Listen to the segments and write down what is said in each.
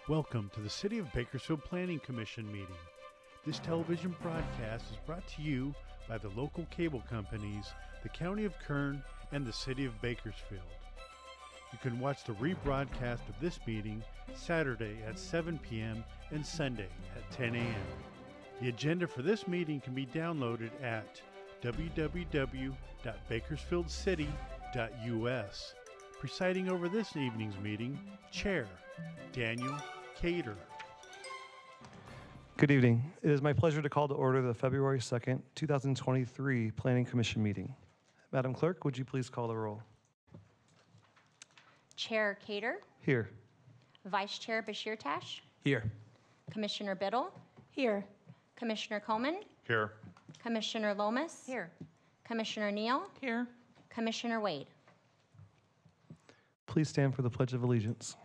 Welcome to the City of Bakersfield Planning Commission meeting. This television broadcast is brought to you by the local cable companies, the County of Kern, and the City of Bakersfield. You can watch the rebroadcast of this meeting Saturday at 7 p.m. and Sunday at 10 a.m. The agenda for this meeting can be downloaded at www.bakersfieldcity.us. Presiding over this evening's meeting, Chair Daniel Cater. Good evening. It is my pleasure to call to order the February 2nd, 2023 Planning Commission meeting. Madam Clerk, would you please call the roll? Chair Cater, Here. Vice Chair Bashir Tash, Here. Commissioner Biddle, Here. Commissioner Coleman, Here. Commissioner Lomas, Here. Commissioner Neal, Here. Commissioner Wade. Please stand for the Pledge of Allegiance.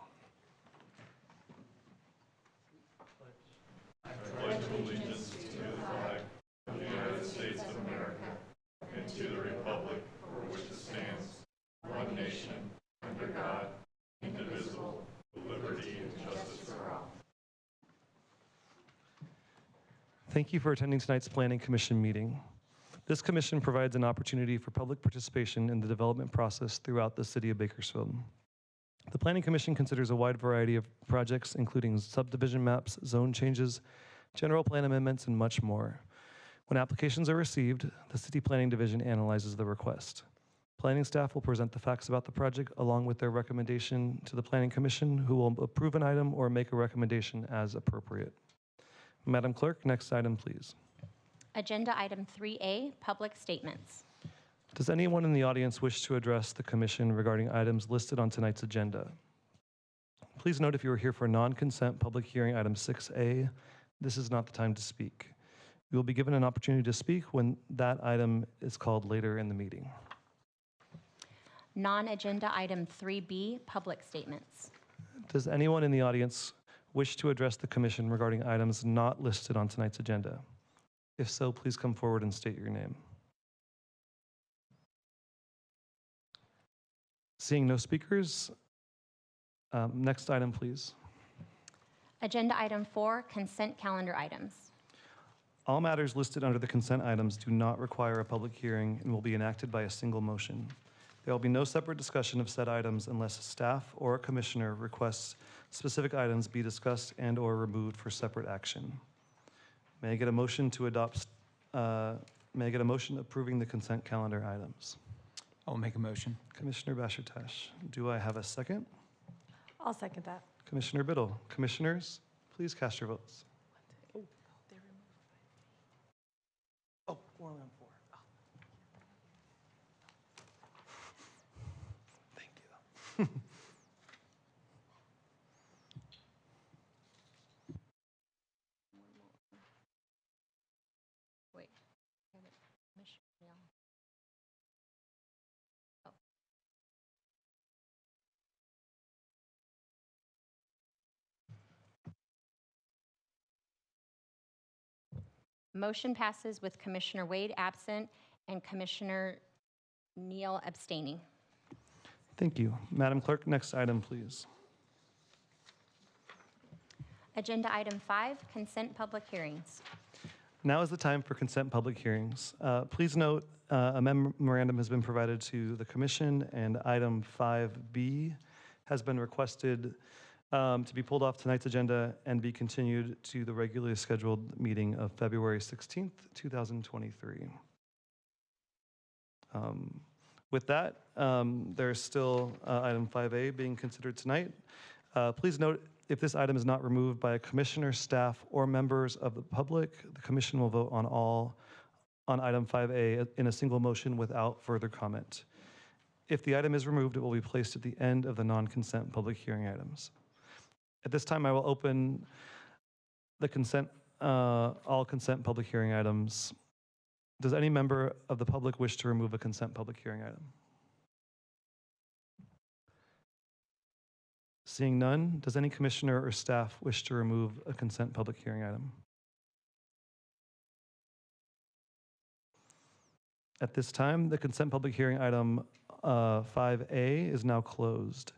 Thank you for attending tonight's Planning Commission meeting. This commission provides an opportunity for public participation in the development process throughout the City of Bakersfield. The Planning Commission considers a wide variety of projects, including subdivision maps, zone changes, general plan amendments, and much more. When applications are received, the City Planning Division analyzes the request. Planning staff will present the facts about the project along with their recommendation to the Planning Commission, who will approve an item or make a recommendation as appropriate. Madam Clerk, next item, please. Agenda item 3A, public statements. Does anyone in the audience wish to address the commission regarding items listed on tonight's agenda? Please note if you are here for non-consent public hearing item 6A, this is not the time to speak. You will be given an opportunity to speak when that item is called later in the meeting. Non-agenda item 3B, public statements. Does anyone in the audience wish to address the commission regarding items not listed on tonight's agenda? If so, please come forward and state your name. Seeing no speakers, next item, please. Agenda item 4, consent calendar items. All matters listed under the consent items do not require a public hearing and will be enacted by a single motion. There will be no separate discussion of said items unless staff or a commissioner requests specific items be discussed and or removed for separate action. May I get a motion to adopt, may I get a motion approving the consent calendar items? I'll make a motion. Commissioner Bashir-Tash, do I have a second? I'll second that. Commissioner Biddle, commissioners, please cast your votes. Oh, we're on 4. Thank you. Wait. Commissioner Neal. Oh. Motion passes with Commissioner Wade absent and Commissioner Neal abstaining. Thank you. Madam Clerk, next item, please. Agenda item 5, consent public hearings. Now is the time for consent public hearings. Please note, a memorandum has been provided to the commission, and item 5B has been requested to be pulled off tonight's agenda and be continued to the regularly scheduled meeting of February 16th, 2023. With that, there's still item 5A being considered tonight. Please note, if this item is not removed by a commissioner, staff, or members of the public, the commission will vote on item 5A in a single motion without further comment. If the item is removed, it will be placed at the end of the non-consent public hearing items. At this time, I will open the all consent public hearing items. Does any member of the public wish to remove a consent public hearing item? Seeing none, does any commissioner or staff wish to remove a consent public hearing item? At this time, the consent public hearing item 5A is now closed.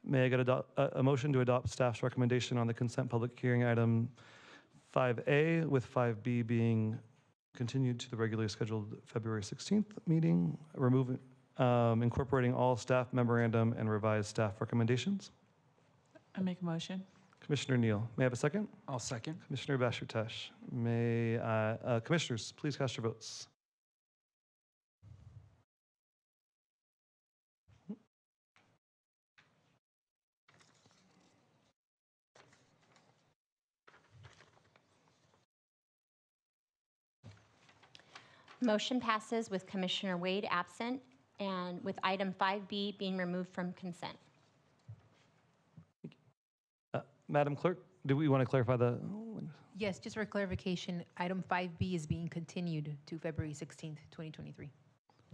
May I get a motion to adopt staff's recommendation on the consent public hearing item 5A, with 5B being continued to the regularly scheduled February 16th meeting, incorporating all staff memorandum and revised staff recommendations? I make a motion. Commissioner Neal, may I have a second? I'll second. Commissioner Bashartesh, commissioners, please cast your votes. Motion passes with Commissioner Wade absent and with item 5B being removed from consent. Madam Clerk, do we want to clarify the? Yes, just for clarification, item 5B is being continued to February 16th, 2023.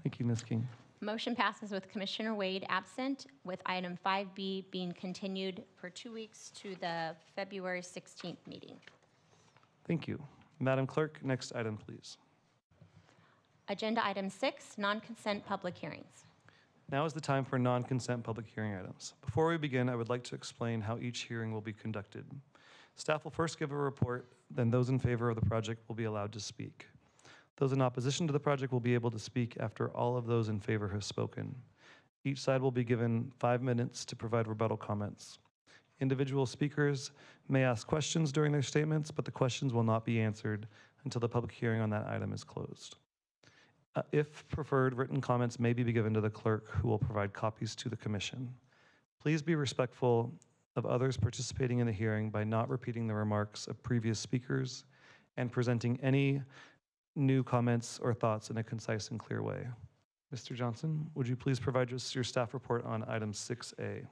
Thank you, Ms. King. Motion passes with Commissioner Wade absent, with item 5B being continued for 2 weeks to the February 16th meeting. Thank you. Madam Clerk, next item, please. Agenda item 6, non-consent public hearings. Now is the time for non-consent public hearing items. Before we begin, I would like to explain how each hearing will be conducted. Staff will first give a report, then those in favor of the project will be allowed to speak. Those in opposition to the project will be able to speak after all of those in favor have spoken. Each side will be given 5 minutes to provide rebuttal comments. Individual speakers may ask questions during their statements, but the questions will not be answered until the public hearing on that item is closed. If preferred, written comments may be given to the clerk, who will provide copies to the commission. Please be respectful of others participating in the hearing by not repeating the remarks of previous speakers and presenting any new comments or thoughts in a concise and clear way. Mr. Johnson, would you please provide us your staff report on item 6A?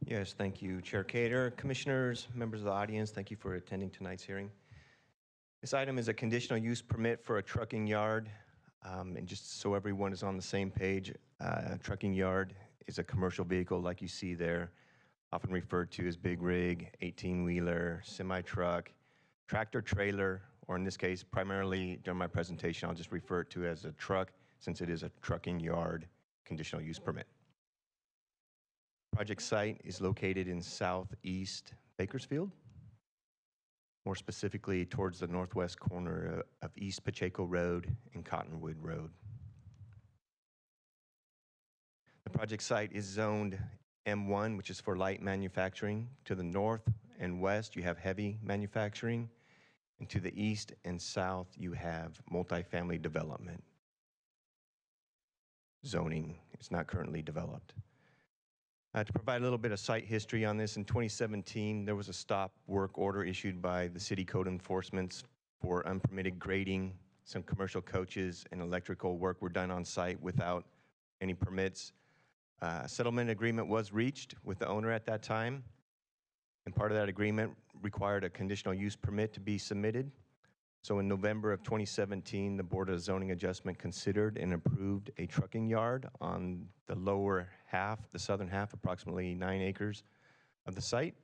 Yes, thank you, Chair Cater. Commissioners, members of the audience, thank you for attending tonight's hearing. This item is a conditional use permit for a trucking yard. And just so everyone is on the same page, a trucking yard is a commercial vehicle like you see there, often referred to as big rig, 18-wheeler, semi-truck, tractor trailer, or in this case, primarily during my presentation, I'll just refer to it as a truck since it is a trucking yard conditional use permit. Project site is located in southeast Bakersfield, more specifically towards the northwest corner of East Pacheco Road and Cottonwood Road. The project site is zoned M1, which is for light manufacturing. To the north and west, you have heavy manufacturing. And to the east and south, you have multifamily development. Zoning is not currently developed. To provide a little bit of site history on this, in 2017, there was a stop work order issued by the city code enforcement for unpermitted grading. Some commercial coaches and electrical work were done on site without any permits. A settlement agreement was reached with the owner at that time, and part of that agreement required a conditional use permit to be submitted. So in November of 2017, the Board of Zoning Adjustment considered and approved a trucking yard on the lower half, the southern half, approximately 9 acres of the site.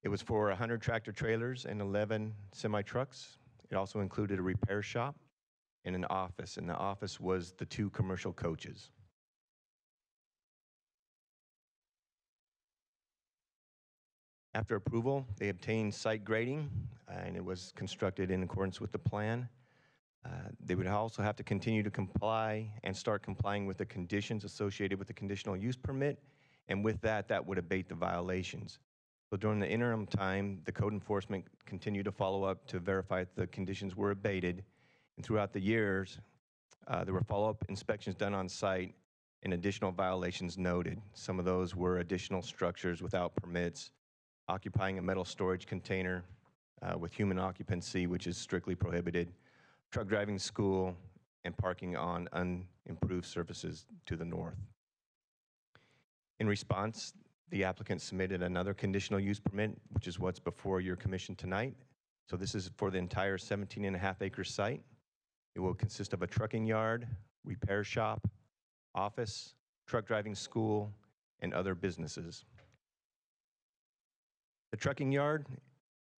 It was for 100 tractor trailers and 11 semi-trucks. It also included a repair shop and an office, and the office was the 2 commercial coaches. After approval, they obtained site grading, and it was constructed in accordance with the plan. They would also have to continue to comply and start complying with the conditions associated with the conditional use permit, and with that, that would abate the violations. So during the interim time, the code enforcement continued to follow up to verify that the conditions were abated, and throughout the years, there were follow-up inspections done on site and additional violations noted. Some of those were additional structures without permits, occupying a metal storage container with human occupancy, which is strictly prohibited, truck driving school, and parking on unimproved surfaces to the north. In response, the applicant submitted another conditional use permit, which is what's before your commission tonight. So this is for the entire 17.5-acre site. It will consist of a trucking yard, repair shop, office, truck driving school, and other businesses. The trucking yard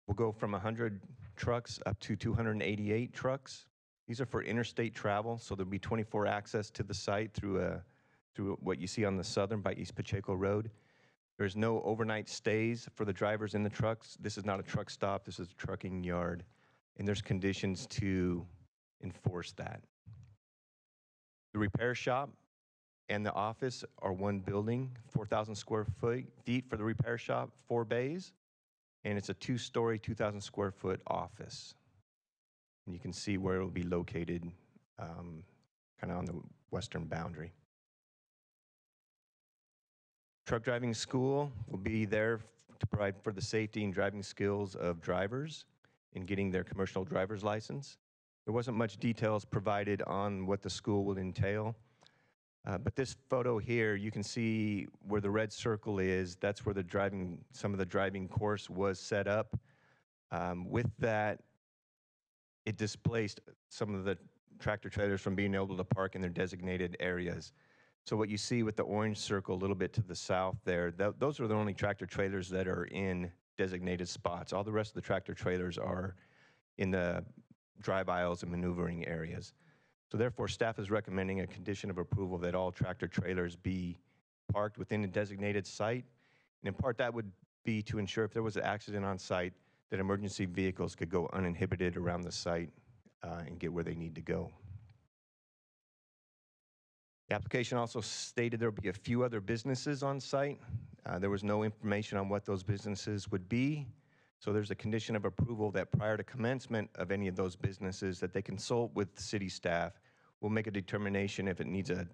will go from 100 trucks up to 288 trucks. These are for interstate travel, so there'll be 24 access to the site through what you see on the southern by East Pacheco Road. There's no overnight stays for the drivers in the trucks. This is not a truck stop, this is a trucking yard, and there's conditions to enforce that. The repair shop and the office are one building, 4,000 square feet for the repair shop, 4 bays, and it's a 2-story, 2,000 square foot office. And you can see where it will be located, kind of on the western boundary. Truck driving school will be there to provide for the safety and driving skills of drivers in getting their commercial driver's license. There wasn't much details provided on what the school will entail. But this photo here, you can see where the red circle is. That's where some of the driving course was set up. With that, it displaced some of the tractor trailers from being able to park in their designated areas. So what you see with the orange circle a little bit to the south there, those are the only tractor trailers that are in designated spots. All the rest of the tractor trailers are in the drive aisles and maneuvering areas. So therefore, staff is recommending a condition of approval that all tractor trailers be parked within a designated site. And in part, that would be to ensure if there was an accident on site, that emergency vehicles could go uninhibited around the site and get where they need to go. The application also stated there would be a few other businesses on site. There was no information on what those businesses would be. So there's a condition of approval that prior to commencement of any of those businesses, that they consult with city staff. We'll make a determination if it needs a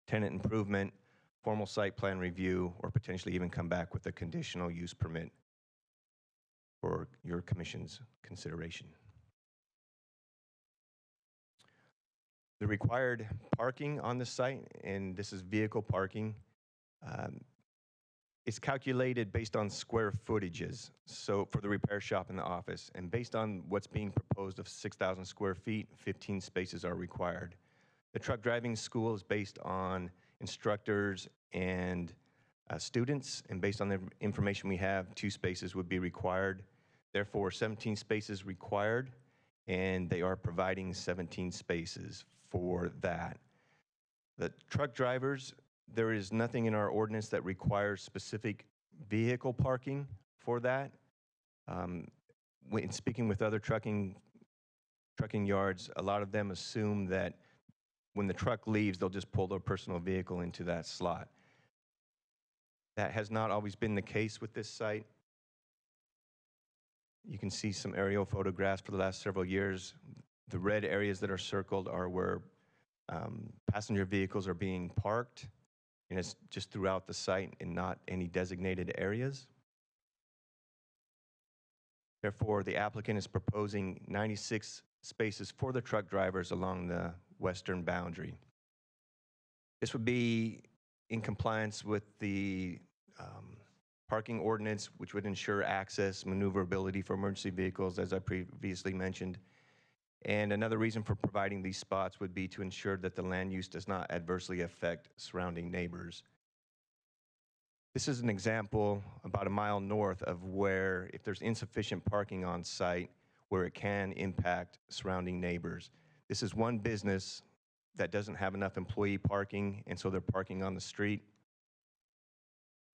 tenant improvement, formal site plan review, or potentially even come back with a conditional use permit for your commission's consideration. The required parking on the site, and this is vehicle parking, it's calculated based on square footages, so for the repair shop and the office. And based on what's being proposed of 6,000 square feet, 15 spaces are required. The truck driving school is based on instructors and students, and based on the information we have, 2 spaces would be required. Therefore, 17 spaces required, and they are providing 17 spaces for that. The truck drivers, there is nothing in our ordinance that requires specific vehicle parking for that. When speaking with other trucking yards, a lot of them assume that when the truck leaves, they'll just pull their personal vehicle into that slot. That has not always been the case with this site. You can see some aerial photographs for the last several years. The red areas that are circled are where passenger vehicles are being parked, and it's just throughout the site and not any designated areas. Therefore, the applicant is proposing 96 spaces for the truck drivers along the western boundary. This would be in compliance with the parking ordinance, which would ensure access, maneuverability for emergency vehicles, as I previously mentioned. And another reason for providing these spots would be to ensure that the land use does not adversely affect surrounding neighbors. This is an example about a mile north of where, if there's insufficient parking on site, where it can impact surrounding neighbors. This is one business that doesn't have enough employee parking, and so they're parking on the street.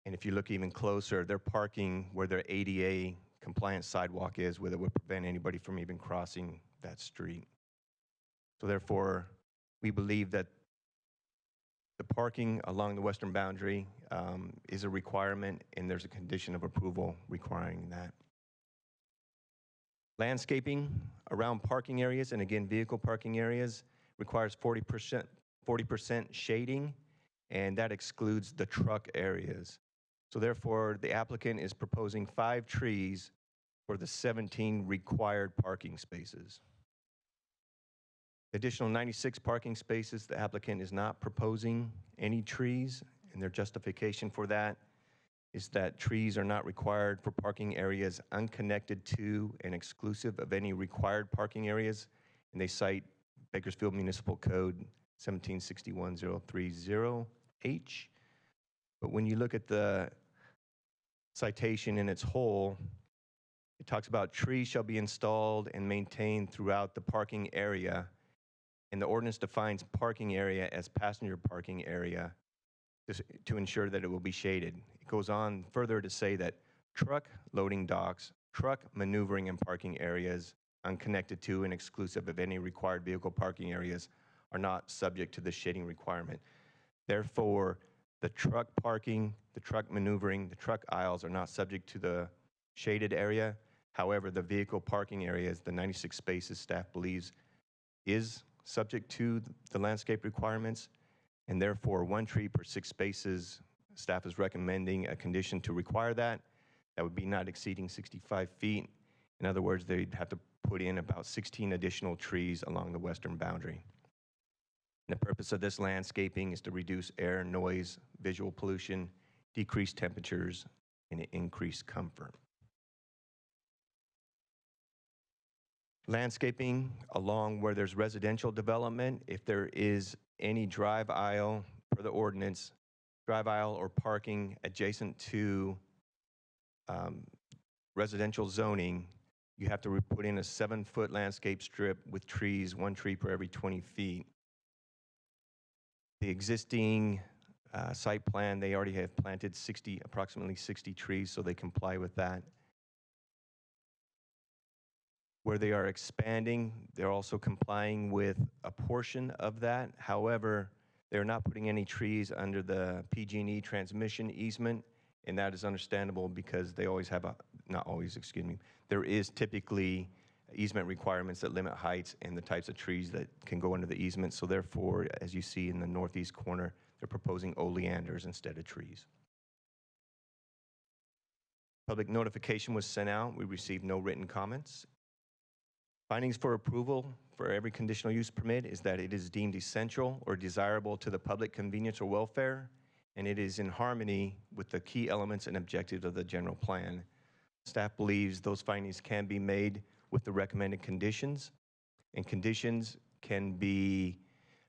And if you look even closer, they're parking where their ADA compliant sidewalk is, where it would prevent anybody from even crossing that street. So therefore, we believe that the parking along the western boundary is a requirement, and there's a condition of approval requiring that. Landscaping around parking areas, and again, vehicle parking areas, requires 40% shading, and that excludes the truck areas. So therefore, the applicant is proposing 5 trees for the 17 required parking spaces. Additional 96 parking spaces, the applicant is not proposing any trees, and their justification for that is that trees are not required for parking areas unconnected to and exclusive of any required parking areas, and they cite Bakersfield Municipal Code 1761030H. But when you look at the citation in its whole, it talks about trees shall be installed and maintained throughout the parking area, and the ordinance defines parking area as passenger parking area, to ensure that it will be shaded. It goes on further to say that truck loading docks, truck maneuvering and parking areas, unconnected to and exclusive of any required vehicle parking areas, are not subject to the shading requirement. Therefore, the truck parking, the truck maneuvering, the truck aisles are not subject to the shaded area. However, the vehicle parking areas, the 96 spaces, staff believes is subject to the landscape requirements, and therefore 1 tree per 6 spaces. Staff is recommending a condition to require that. That would be not exceeding 65 feet. In other words, they'd have to put in about 16 additional trees along the western boundary. And the purpose of this landscaping is to reduce air, noise, visual pollution, decrease temperatures, and increase comfort. Landscaping along where there's residential development, if there is any drive aisle, per the ordinance, drive aisle or parking adjacent to residential zoning, you have to put in a 7-foot landscape strip with trees, 1 tree per every 20 feet. The existing site plan, they already have planted approximately 60 trees, so they comply with that. Where they are expanding, they're also complying with a portion of that. However, they're not putting any trees under the PG&E transmission easement, and that is understandable because they always have there is typically easement requirements that limit heights and the types of trees that can go under the easement. So therefore, as you see in the northeast corner, they're proposing oleanders instead of trees. Public notification was sent out. We received no written comments. Findings for approval for every conditional use permit is that it is deemed essential or desirable to the public convenience or welfare, and it is in harmony with the key elements and objectives of the general plan. Staff believes those findings can be made with the recommended conditions, and conditions can be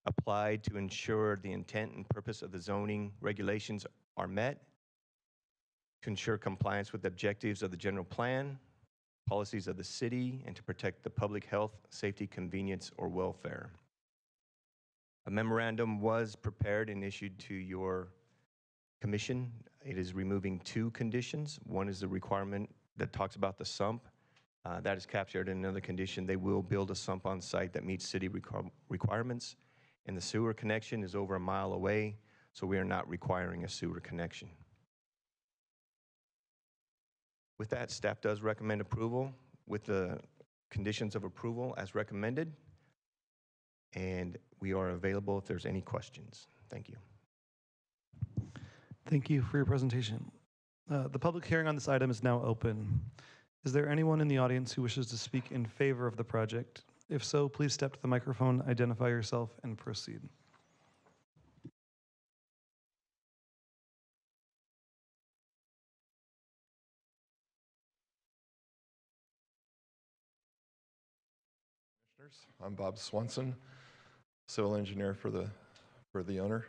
applied to ensure the intent and purpose of the zoning regulations are met, to ensure compliance with the objectives of the general plan, policies of the city, and to protect the public health, safety, convenience, or welfare. A memorandum was prepared and issued to your commission. It is removing 2 conditions. One is the requirement that talks about the sump. That is captured in another condition. They will build a sump on site that meets city requirements, and the sewer connection is over a mile away, so we are not requiring a sewer connection. With that, staff does recommend approval with the conditions of approval as recommended, and we are available if there's any questions. Thank you. Thank you for your presentation. The public hearing on this item is now open. Is there anyone in the audience who wishes to speak in favor of the project? If so, please step to the microphone, identify yourself, and proceed. I'm Bob Swanson, civil engineer for the owner.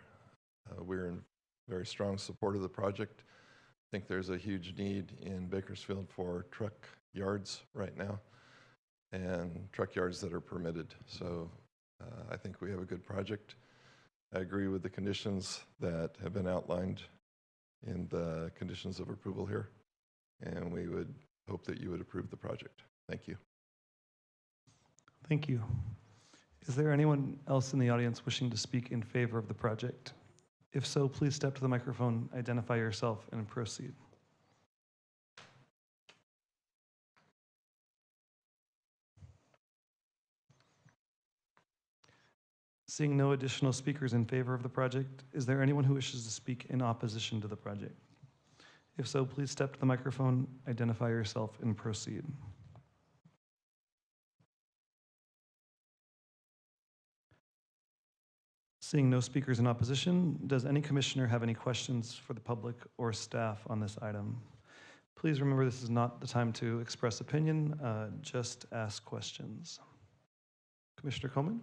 We're in very strong support of the project. I think there's a huge need in Bakersfield for truck yards right now, and truck yards that are permitted. So I think we have a good project. I agree with the conditions that have been outlined in the conditions of approval here, and we would hope that you would approve the project. Thank you. Thank you. Is there anyone else in the audience wishing to speak in favor of the project? If so, please step to the microphone, identify yourself, and proceed. Seeing no additional speakers in favor of the project, is there anyone who wishes to speak in opposition to the project? If so, please step to the microphone, identify yourself, and proceed. Seeing no speakers in opposition, does any commissioner have any questions for the public or staff on this item? Please remember this is not the time to express opinion, just ask questions. Commissioner Coleman?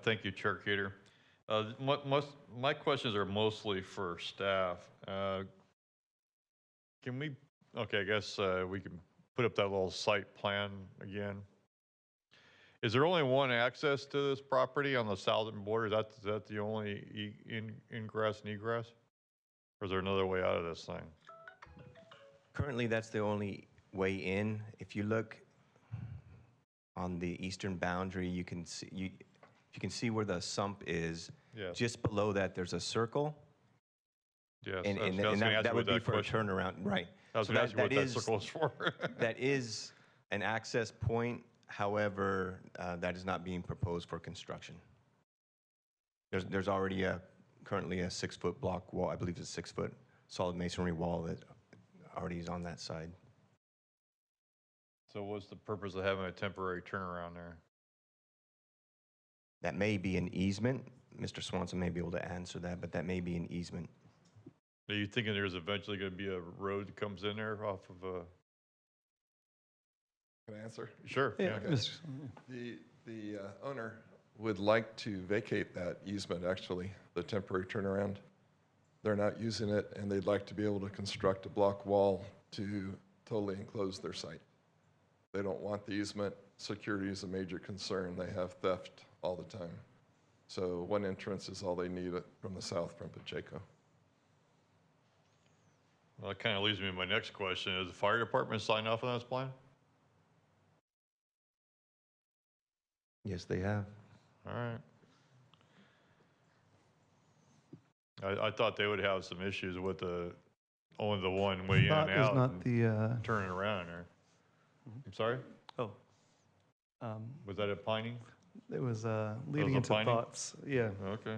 Thank you, Chair Cater. My questions are mostly for staff. Can we, okay, I guess we can put up that little site plan again. Is there only one access to this property on the southern border? Is that the only ingress and egress? Or is there another way out of this thing? Currently, that's the only way in. If you look on the eastern boundary, you can see, you can see where the sump is. Yes. Just below that, there's a circle. Yes. And, I was and, gonna and ask that, you that what would be for a question- turnaround, right. I was So going to ask you what that is- circle is for. That is an access point, however, that is not being proposed for construction. There's already currently a 6-foot block wall, I believe it's a 6-foot solid masonry wall that already is on that side. So what's the purpose of having a temporary turnaround there? That may be an easement. Mr. Swanson may be able to answer that, but that may be an easement. Are you thinking there's eventually going to be a road that comes in there off of a? Can I answer? Sure. Yeah, Yeah. Mr. The owner would like to vacate that easement, actually, the temporary turnaround. They're not using it, and they'd like to be able to construct a block wall to totally enclose their site. They don't want the easement. Security is a major concern. They have theft all the time. So one entrance is all they need from the south from Pacheco. Well, that kind of leads me to my next question. Is the fire department sign off on this plan? Yes, they have. All right. I thought they would have some issues with only the one way in Thought and is out not and the, turning around there. I'm sorry? oh, Was that at Piney? it was leading a into finding? thoughts, yeah. Okay.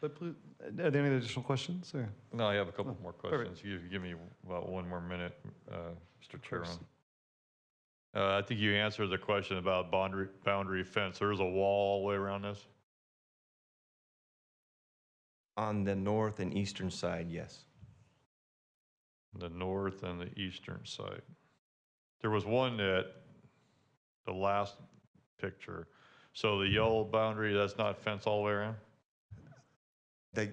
But please, are there any additional questions, or? No, I have a couple more perfect. questions. You give me about one more minute, Mr. Chairman. course. I think you answered the question about boundary fence. There's a wall all the way around this? On the north and eastern side, yes. The north and the eastern side. There was one at the last picture. So the yellow boundary, that's not fence all the way around? The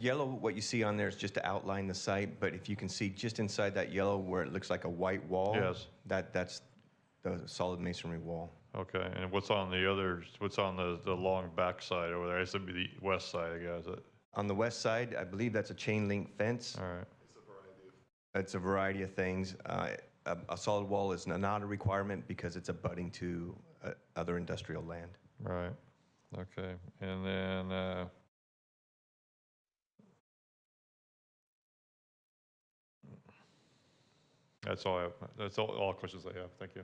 yellow, what you see on there is just to outline the site, but if you can see just inside that yellow where it looks like a white wall, Yes. that's the solid masonry wall. Okay, and what's on the long back side over there? It's gonna be the west side, I guess. On the west side, I believe that's a chain link fence. All right, It's a variety of things. A solid wall is not a requirement because it's abutting to other industrial land. right, okay. And then, that's all I have. That's all questions I have. Thank you.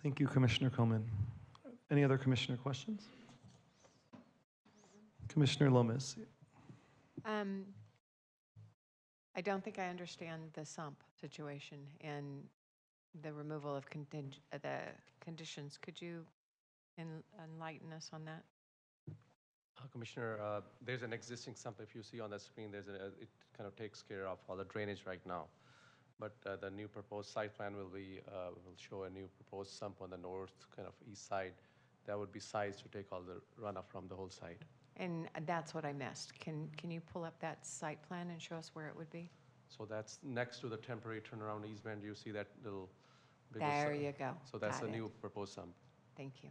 Thank you, Commissioner Coleman. Any other commissioner questions? Commissioner Lomas. I don't think I understand the sump situation and the removal of the conditions. Could you enlighten us on that? Commissioner, there's an existing sump. If you see on the screen, it kind of takes care of all the drainage right now. But the new proposed site plan will show a new proposed sump on the north, kind of east side. That would be sized to take all the runoff from the whole site. And that's what I missed. Can you pull up that site plan and show us where it would be? So that's next to the temporary turnaround easement. You see that little bigger There sump? you go. So that's Got the it. new proposed sump. Thank you.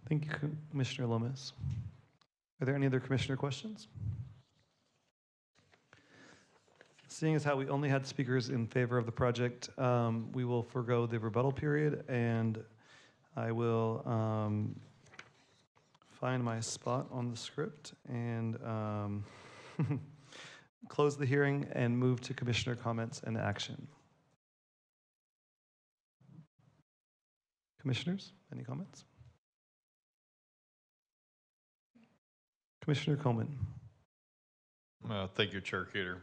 Thank you, Commissioner Lomas. Are there any other commissioner questions? Seeing as how we only had speakers in favor of the project, we will forego the rebuttal period, and I will find my spot on the script and close the hearing and move to commissioner comments and action. Commissioners, any comments? Commissioner Coleman. Thank you, Chair Cater.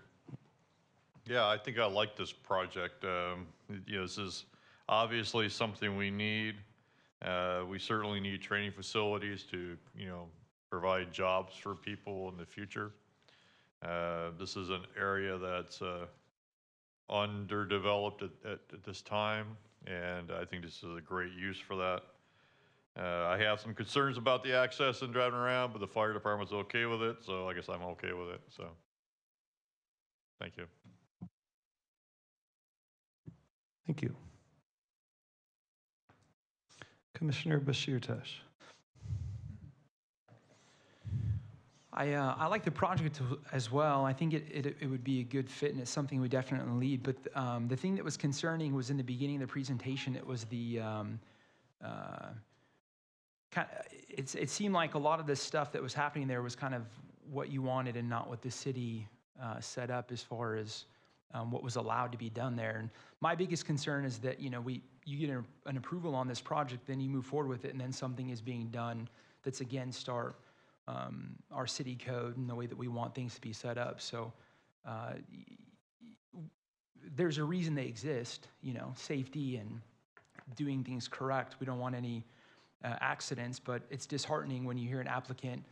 Yeah, I think I like this project. This is obviously something we need. We certainly need training facilities to, provide jobs for people in the future. This is an area that's underdeveloped at this time, and I think this is a great use for that. I have some concerns about the access and driving around, but the fire department's okay with it, so I guess I'm okay with it, so. Thank you. Thank you. Commissioner Bashir Tesh. I like the project as well. I think it would be a good fit, and it's something we definitely lead. But the thing that was concerning was in the beginning of the presentation, it was the it seemed like a lot of the stuff that was happening there was kind of what you wanted and not what the city set up as far as what was allowed to be done there. And my biggest concern is that you get an approval on this project, then you move forward with it, and then something is being done that's against our city code and the way that we want things to be set up. So there's a reason they exist, safety and doing things correct. We don't want any accidents, but it's disheartening when you hear an applicant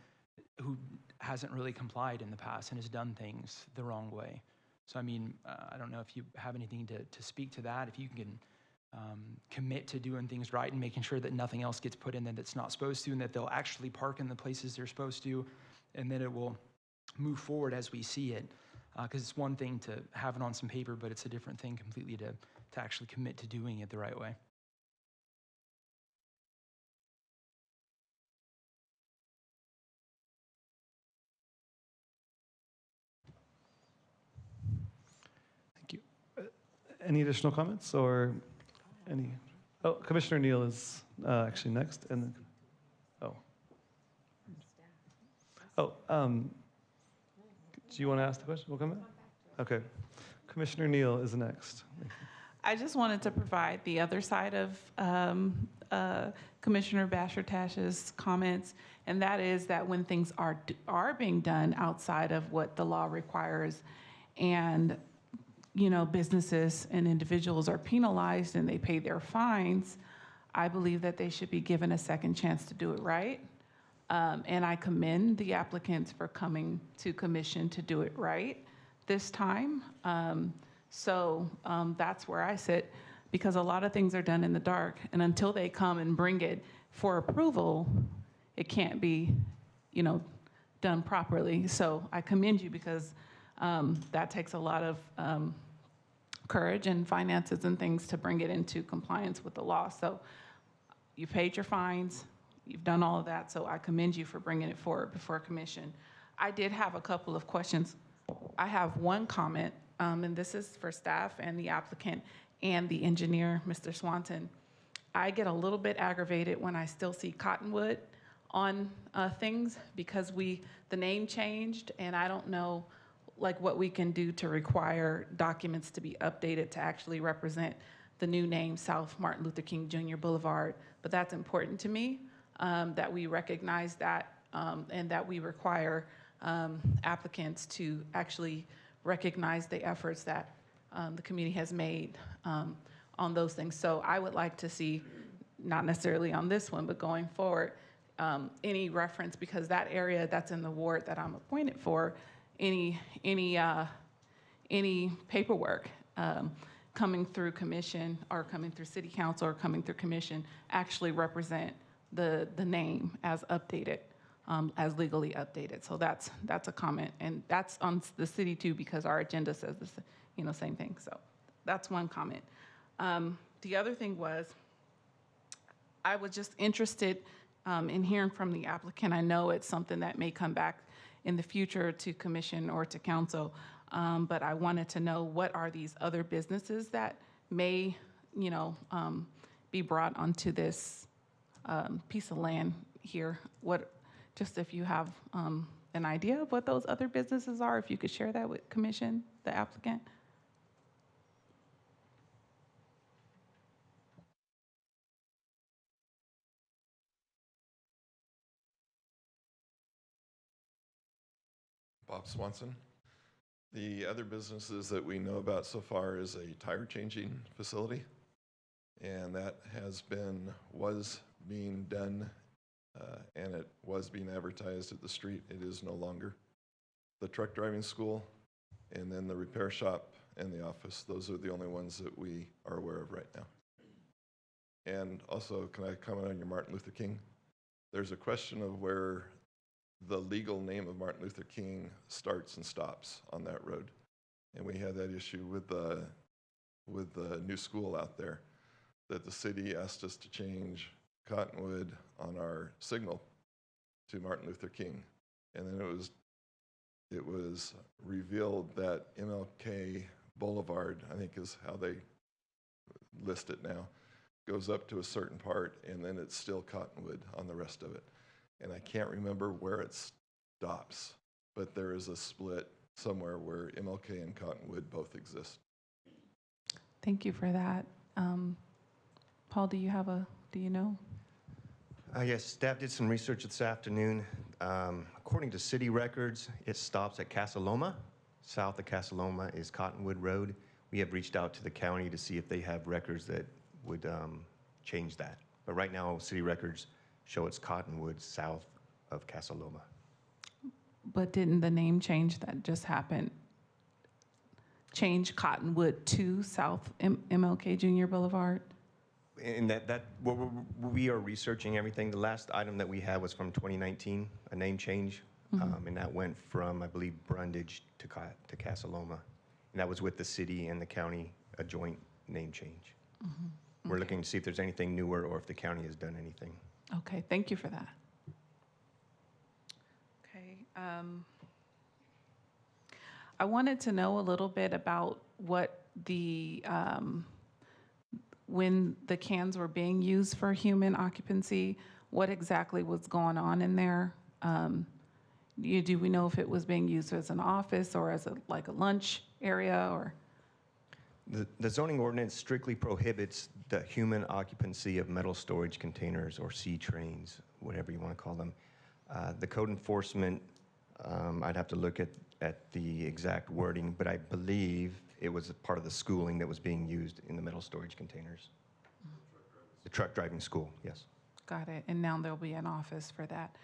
who hasn't really complied in the past and has done things the wrong way. So, I don't know if you have anything to speak to that, if you can commit to doing things right and making sure that nothing else gets put in there that's not supposed to, and that they'll actually park in the places they're supposed to, and that it will move forward as we see it. Because it's one thing to have it on some paper, but it's a different thing completely to actually commit to doing it the right way. Thank you. Any additional comments or any? Oh, Commissioner Neal is actually next, and then, do you want to ask the question? We'll come back. Okay, Commissioner Neal is next. I just wanted to provide the other side of Commissioner Bashir Tash's comments, and that is that when things are being done outside of what the law requires, and businesses and individuals are penalized and they pay their fines, I believe that they should be given a second chance to do it right. And I commend the applicants for coming to commission to do it right this time. So that's where I sit, because a lot of things are done in the dark, and until they come and bring it for approval, it can't be, done properly. So I commend you, because that takes a lot of courage and finances and things to bring it into compliance with the law. So you paid your fines, you've done all of that, so I commend you for bringing it forward before commission. I did have a couple of questions. I have one comment, and this is for staff and the applicant and the engineer, Mr. Swanson. I get a little bit aggravated when I still see Cottonwood on things, because the name changed, and I don't know what we can do to require documents to be updated to actually represent the new name, South Martin Luther King Jr. Boulevard. But that's important to me, that we recognize that, and that we require applicants to actually recognize the efforts that the community has made on those things. So I would like to see, not necessarily on this one, but going forward, any reference, because that area that's in the ward that I'm appointed for, any paperwork coming through commission or coming through city council or coming through commission actually represent the name as updated, as legally updated. So that's a comment, and that's on the city too, because our agenda says this, same thing. So that's one comment. The other thing was, I was just interested in hearing from the applicant. I know it's something that may come back in the future to commission or to council, but I wanted to know, what are these other businesses that may, be brought onto this piece of land here? Just if you have an idea of what those other businesses are, if you could share that with commission, the applicant. Bob Swanson. The other businesses that we know about so far is a tire changing facility, and that was being done, and it was being advertised at the street. It is no longer. The truck driving school, and then the repair shop and the office. Those are the only ones that we are aware of right now. And also, can I comment on your Martin Luther King? There's a question of where the legal name of Martin Luther King starts and stops on that road. And we had that issue with the new school out there, that the city asked us to change Cottonwood on our signal to Martin Luther King. And then it was revealed that MLK Boulevard, I think is how they list it now, goes up to a certain part, and then it's still Cottonwood on the rest of it. And I can't remember where it stops, but there is a split somewhere where MLK and Cottonwood both exist. Thank you for that. Paul, do you know? Yes, staff did some research this afternoon. According to city records, it stops at Casa Loma. South of Casa Loma is Cottonwood Road. We have reached out to the county to see if they have records that would change that. But right now, city records show it's Cottonwood south of Casa Loma. But didn't the name change that just happened? Change Cottonwood to South MLK Junior Boulevard? And we are researching everything. The last item that we had was from 2019, a name change, and that went from, I believe, Brundage to Casa Loma. And that was with the city and the county, a joint name change. We're looking to see if there's anything newer or if the county has done anything. Okay, thank you for that. Okay. I wanted to know a little bit about what when the cans were being used for human occupancy, what exactly was going on in there? Do we know if it was being used as an office or as a lunch area or? The zoning ordinance strictly prohibits the human occupancy of metal storage containers or C-trains, whatever you want to call them. The code enforcement, I'd have to look at the exact wording, but I believe it was a part of the schooling that was being used in the metal storage containers. The truck driving school, yes. Got it, and now there'll be an office for that.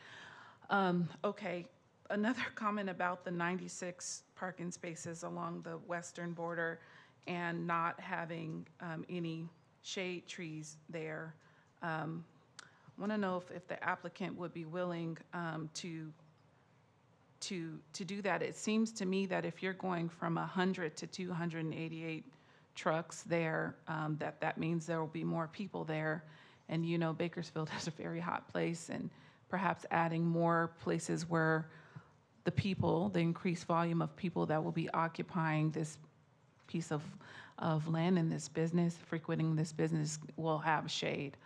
Okay, another comment about the 96 parking spaces along the western border and not having any shade trees there. I want to know if the applicant would be willing to do that. It seems to me that if you're going from 100 to 288 trucks there, that means there will be more people there. And you know, Bakersfield is a very hot place, and perhaps adding more places where the increased volume of people that will be occupying this piece of land in this business, frequenting this business, will have shade.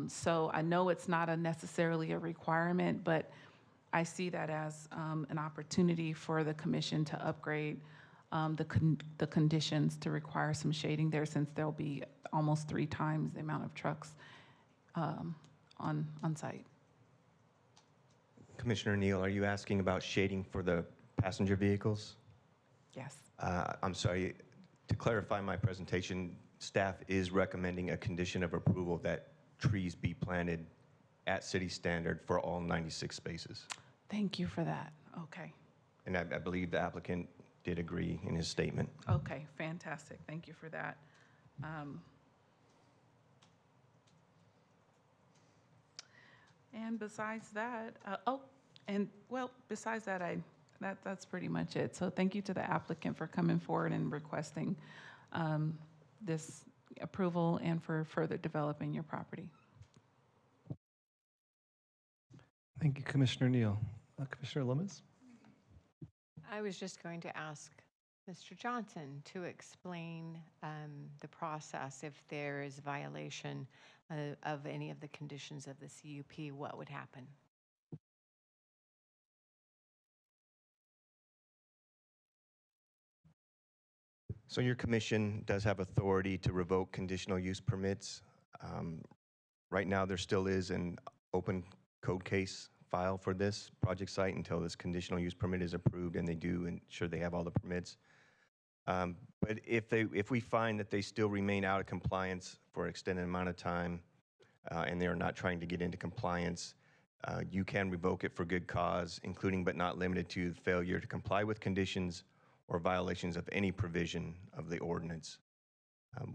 So I know it's not necessarily a requirement, but I see that as an opportunity for the commission to upgrade the conditions to require some shading there, since there'll be almost 3 times the amount of trucks on site. Commissioner Neal, are you asking about shading for the passenger vehicles? Yes. I'm sorry, to clarify my presentation, staff is recommending a condition of approval that trees be planted at city standard for all 96 spaces. Thank you for that. Okay. And I believe the applicant did agree in his statement. Okay, fantastic. Thank you for that. And besides that, besides that, that's pretty much it. So thank you to the applicant for coming forward and requesting this approval and for further developing your property. Thank you, Commissioner Neal. Commissioner Lummis? I was just going to ask Mr. Johnson to explain the process if there is a violation of any of the conditions of the CUP, what would happen? So your commission does have authority to revoke conditional use permits. Right now, there still is an open code case file for this project site until this conditional use permit is approved, and they do ensure they have all the permits. But if we find that they still remain out of compliance for an extended amount of time, and they are not trying to get into compliance, you can revoke it for good cause, including but not limited to failure to comply with conditions or violations of any provision of the ordinance.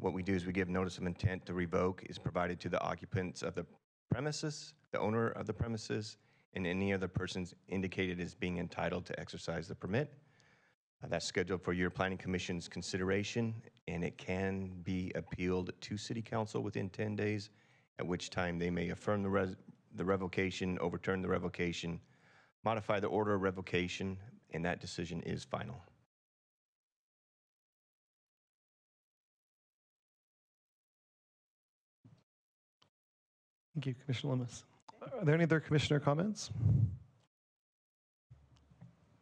What we do is we give notice of intent to revoke is provided to the occupants of the premises, the owner of the premises, and any other persons indicated as being entitled to exercise the permit. That's scheduled for your Planning Commission's consideration, and it can be appealed to City Council within 10 days at which time they may affirm the revocation, overturn the revocation, modify the order of revocation, and that decision is final. Thank you, Commissioner Lummis. Are there any other commissioner comments?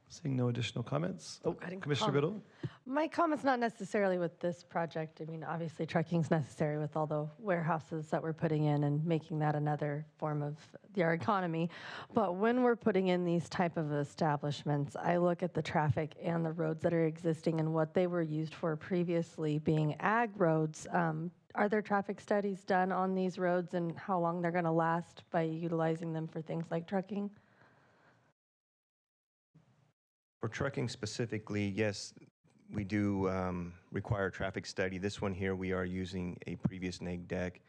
Seeing no additional comments. Oh, I didn't Commissioner comment. Biddle? My comment's not necessarily with this project. I mean, obviously trucking's necessary with all the warehouses that we're putting in and making that another form of our economy. But when we're putting in these type of establishments, I look at the traffic and the roads that are existing and what they were used for previously being ag roads. Are there traffic studies done on these roads and how long they're going to last by utilizing them for things like trucking? For trucking specifically, yes, we do require a traffic study. This one here, we are using a previous neg deck.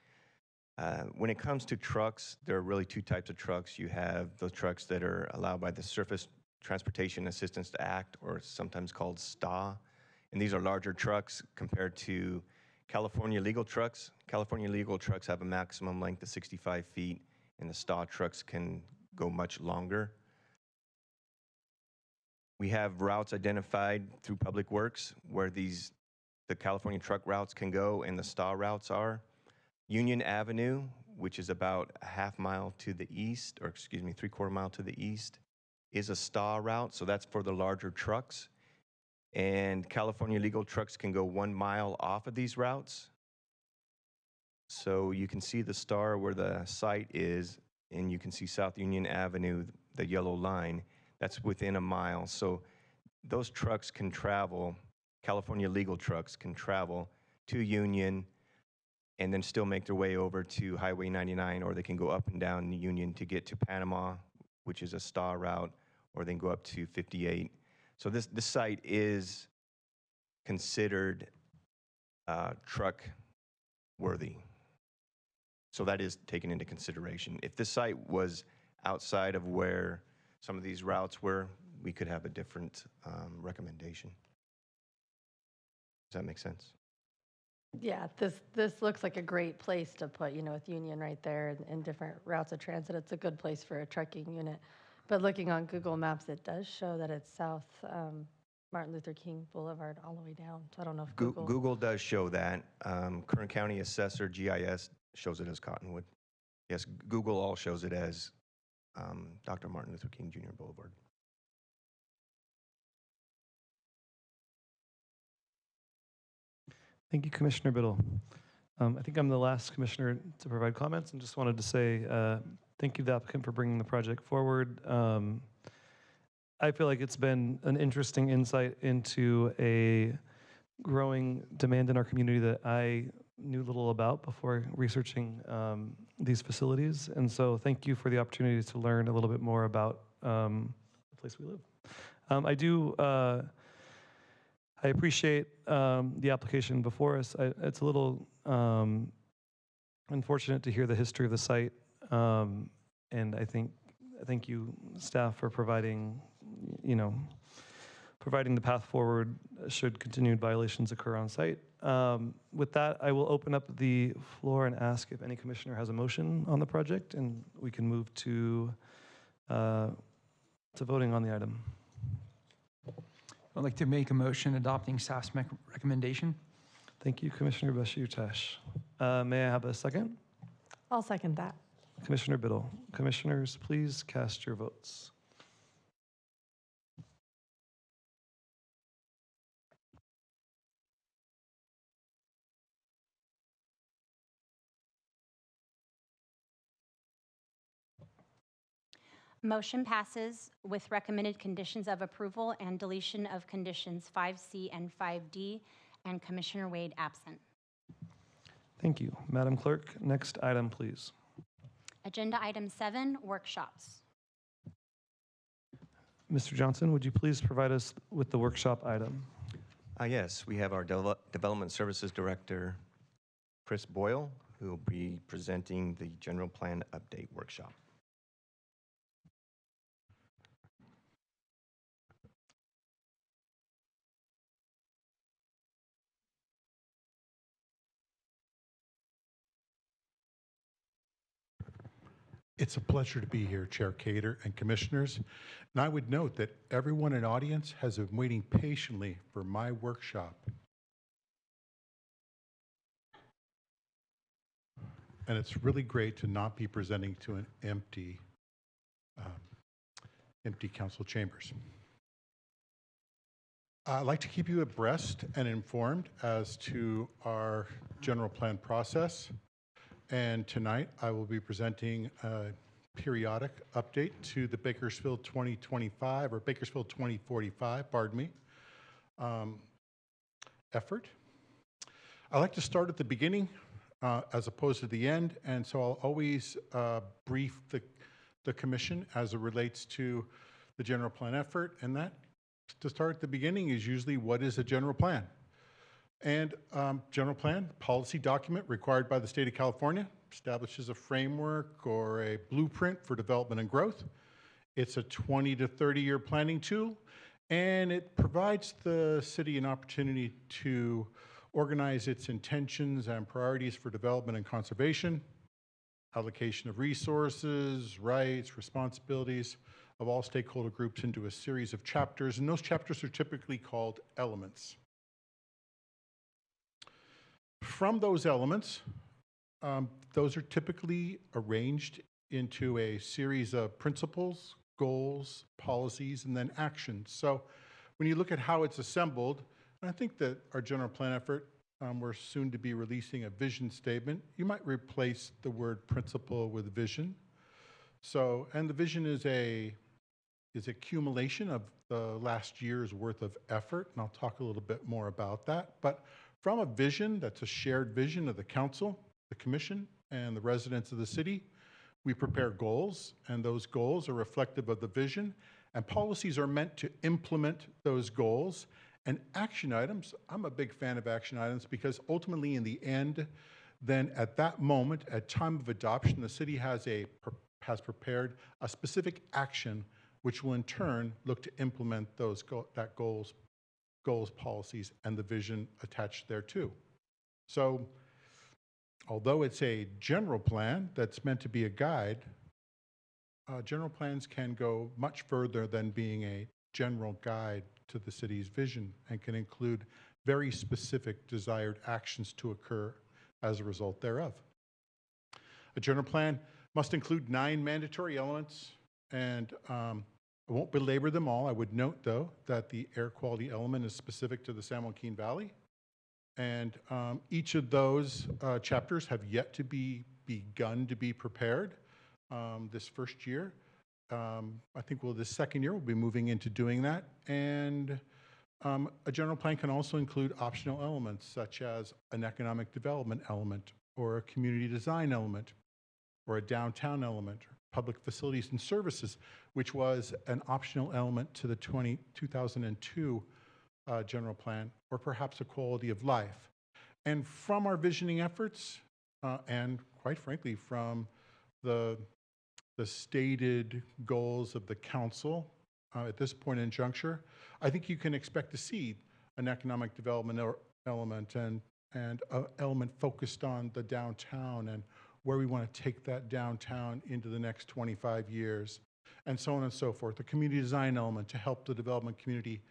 When it comes to trucks, there are really two types of trucks. You have those trucks that are allowed by the Surface Transportation Assistance Act, or sometimes called STA. And these are larger trucks compared to California legal trucks. California legal trucks have a maximum length of 65 feet, and the STA trucks can go much longer. We have routes identified through Public Works where the California truck routes can go and the STA routes are. Union Avenue, which is about a half mile to the east, or excuse me, 3/4 mile to the east, is a STA route, so that's for the larger trucks. And California legal trucks can go 1 mile off of these routes. So you can see the star where the site is, and you can see South Union Avenue, the yellow line. That's within a mile. So those trucks can travel, California legal trucks can travel to Union and then still make their way over to Highway 99, or they can go up and down the Union to get to Panama, which is a STA route, or they can go up to 58. So this site is considered truck worthy. So that is taken into consideration. If this site was outside of where some of these routes were, we could have a different recommendation. Does that make sense? Yeah, this looks like a great place to put, with Union right there and different routes of transit. It's a good place for a trucking unit. But looking on Google Maps, it does show that it's South Martin Luther King Boulevard all the way down. So I don't know if Google does show that. Kern County Assessor GIS shows it as Cottonwood. Yes, Google all shows it as Dr. Martin Luther King Jr. Boulevard. Thank you, Commissioner Biddle. I think I'm the last commissioner to provide comments, and just wanted to say thank you to the applicant for bringing the project forward. I feel like it's been an interesting insight into a growing demand in our community that I knew little about before researching these facilities. And so thank you for the opportunity to learn a little bit more about the place we live. I appreciate the application before us. It's a little unfortunate to hear the history of the site. And I thank you, staff, for providing the path forward should continued violations occur on site. With that, I will open up the floor and ask if any commissioner has a motion on the project, and we can move to voting on the item. I'd like to make a motion adopting staff's recommendation. Thank you, Commissioner Bashir Tash. May I have a second? I'll second that. Commissioner Biddle. Commissioners, please cast your votes. Motion passes with recommended conditions of approval and deletion of conditions 5C and 5D, and Commissioner Wade absent. Thank you. Madam Clerk, next item, please. Agenda item 7, workshops. Mr. Johnson, would you please provide us with the workshop item? Yes, we have our Development Services Director, Chris Boyle, who will be presenting the General Plan Update Workshop. It's a pleasure to be here, Chair Cater and Commissioners. And I would note that everyone in audience has been waiting patiently for my workshop. And it's really great to not be presenting to an empty council chambers. I'd like to keep you abreast and informed as to our general plan process. And tonight I will be presenting a periodic update to the Bakersfield 2025 or Bakersfield 2045, pardon me, effort. I like to start at the beginning as opposed to the end, and so I'll always brief the commission as it relates to the general plan effort, and that to start at the beginning is usually what is a general plan. And general plan, policy document required by the state of California, establishes a framework or a blueprint for development and growth. It's a 20 to 30-year planning tool, and it provides the city an opportunity to organize its intentions and priorities for development and conservation, allocation of resources, rights, responsibilities of all stakeholder groups into a series of chapters, and those chapters are typically called elements. From those elements, those are typically arranged into a series of principles, goals, policies, and then actions. So when you look at how it's assembled, and I think that our general plan effort, we're soon to be releasing a vision statement. You might replace the word principle with vision. So, and the vision is a accumulation of the last year's worth of effort, and I'll talk a little bit more about that. But from a vision that's a shared vision of the council, the commission, and the residents of the city, we prepare goals, and those goals are reflective of the vision, and policies are meant to implement those goals. And action items, I'm a big fan of action items because ultimately in the end, then at that moment, at time of adoption, the city has prepared a specific action which will in turn look to implement those goals, policies, and the vision attached thereto. So although it's a general plan that's meant to be a guide, general plans can go much further than being a general guide to the city's vision and can include very specific desired actions to occur as a result thereof. A general plan must include 9 mandatory elements, and I won't belabor them all. I would note, though, that the air quality element is specific to the San Joaquin Valley, and each of those chapters have yet to be begun to be prepared this first year. I think this second year we'll be moving into doing that, and a general plan can also include optional elements such as an economic development element or a community design element or a downtown element, or public facilities and services, which was an optional element to the 2002 general plan, or perhaps a quality of life. And from our visioning efforts, and quite frankly, from the stated goals of the council at this point in juncture, I think you can expect to see an economic development element and an element focused on the downtown and where we want to take that downtown into the next 25 years, and so on and so forth. The community design element to help the development community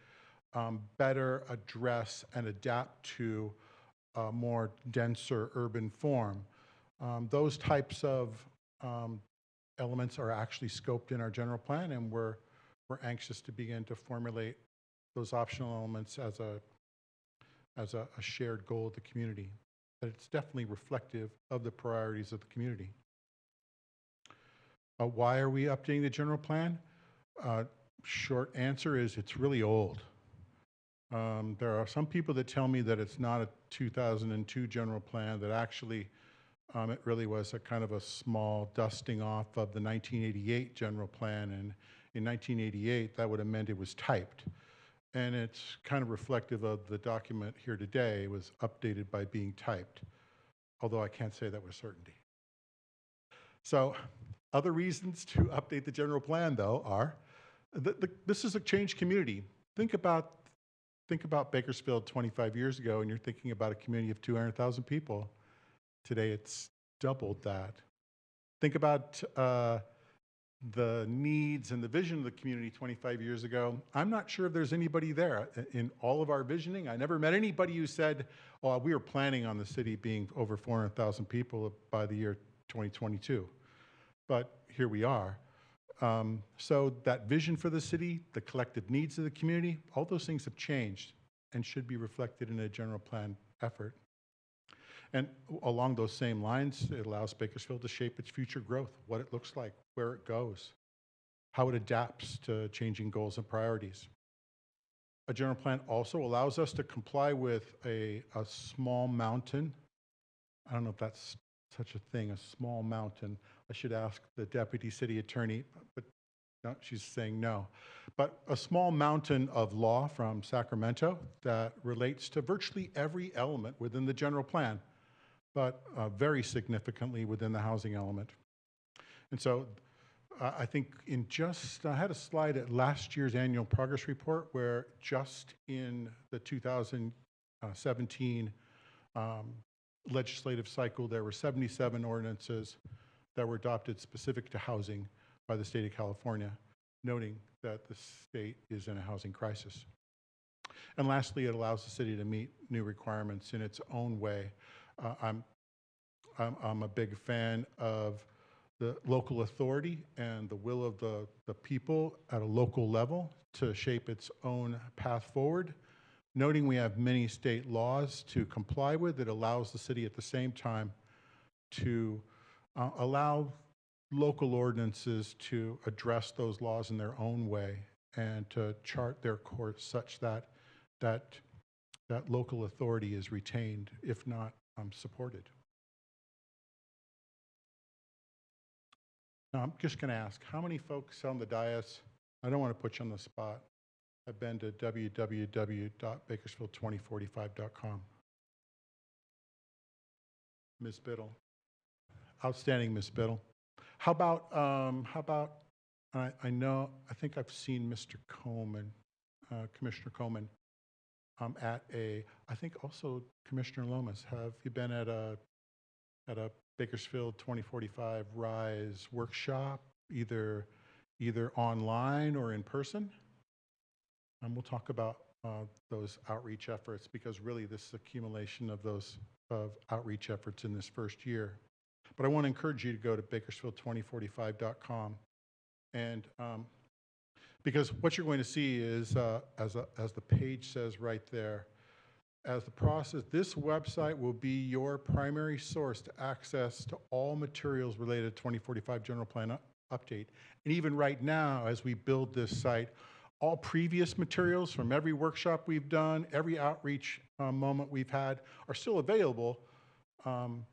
better address and adapt to a more denser urban form. Those types of elements are actually scoped in our general plan, and we're anxious to begin to formulate those optional elements as a shared goal of the community. But it's definitely reflective of the priorities of the community. Why are we updating the general plan? Short answer is it's really old. There are some people that tell me that it's not a 2002 general plan, that actually it really was a kind of a small dusting off of the 1988 general plan, and in 1988 that would have meant it was typed. And it's kind of reflective of the document here today. It was updated by being typed, although I can't say that with certainty. So other reasons to update the general plan, though, are this is a changed community. Think about Bakersfield 25 years ago, and you're thinking about a community of 200,000 people. Today, it's doubled that. think about the needs and the vision of the community 25 years ago. I'm not sure if there's anybody there. In all of our visioning, I never met anybody who said, oh, we were planning on the city being over 400,000 people by the year 2022. But here we are. So that vision for the city, the collective needs of the community, all those things have changed and should be reflected in a general plan effort. And along those same lines, it allows Bakersfield to shape its future growth, what it looks like, where it goes, how it adapts to changing goals and priorities. A general plan also allows us to comply with a small mountain. I don't know if that's such a thing, a small mountain. I should ask the deputy city attorney, but no, she's saying no. But a small mountain of law from Sacramento that relates to virtually every element within the general plan, but very significantly within the housing element. And so I think I had a slide at last year's annual progress report where just in the 2017 legislative cycle, there were 77 ordinances that were adopted specific to housing by the state of California, noting that the state is in a housing crisis. And lastly, it allows the city to meet new requirements in its own way. I'm a big fan of the local authority and the will of the people at a local level to shape its own path forward. Noting we have many state laws to comply with, it allows the city at the same time to allow local ordinances to address those laws in their own way and to chart their course such that that local authority is retained, if not supported. Now, I'm just going to ask, how many folks on the dais, I don't want to put you on the spot, have been to www.bakersfield2045.com? Ms. Biddle. Outstanding, Ms. Biddle. How about, I think I've seen Mr. Coleman, Commissioner Coleman, at I think also Commissioner Lomas. Have you been at a Bakersfield 2045 RISE workshop, either online or in person? And we'll talk about those outreach efforts, because really this is accumulation of those outreach efforts in this first year. But I want to encourage you to go to bakersfield2045.com, and because what you're going to see is, as the page says right there, as the process, this website will be your primary source to access to all materials related to 2045 General Plan update. And even right now, as we build this site, all previous materials from every workshop we've done, every outreach moment we've had are still available on